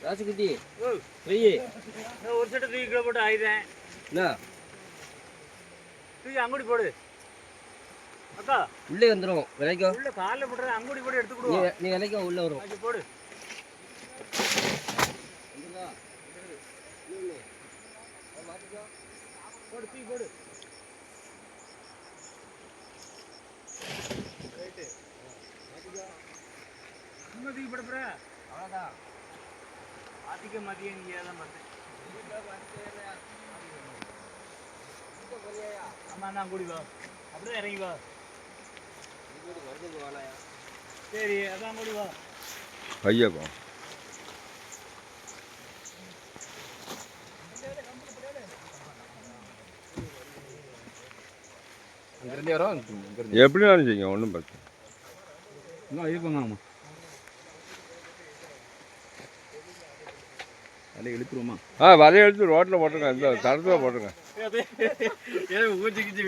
ராசுகுட்டி வெய்யி ஒரு செட்டு தூக்கி கீழே போட்டு ஆயிடுறேன். என்ன தூக்கி அங்குடி போடு அக்கா. உள்ளே வந்துடும் விலைக்கும். உள்ள காலில் போட்டுறது அங்குடி போட்டு எடுத்துக்கிடுவோம். நீ விலைக்கும் உள்ளே வரும். அது போடு போடு தூக்கி போடு. ரைட்டு சும்மா தூக்கி போட போற அவ்வளோதான். ஆத்திக்க மதியம் நீங்க தான் பார்த்தேன். ஆமா நான் கூடி வா அப்படியே இறங்கி வா. சரி அதான் கூடி வா. ஐயாக்கோ எப்படினாலும் செய்யுங்க, ஒன்றும் பிரச்சனை. வலையை எடுத்து ரோட்டில் போட்டுருங்க, இந்த தரத்தில் போட்டுருங்க. ஊற்றி கிச்சு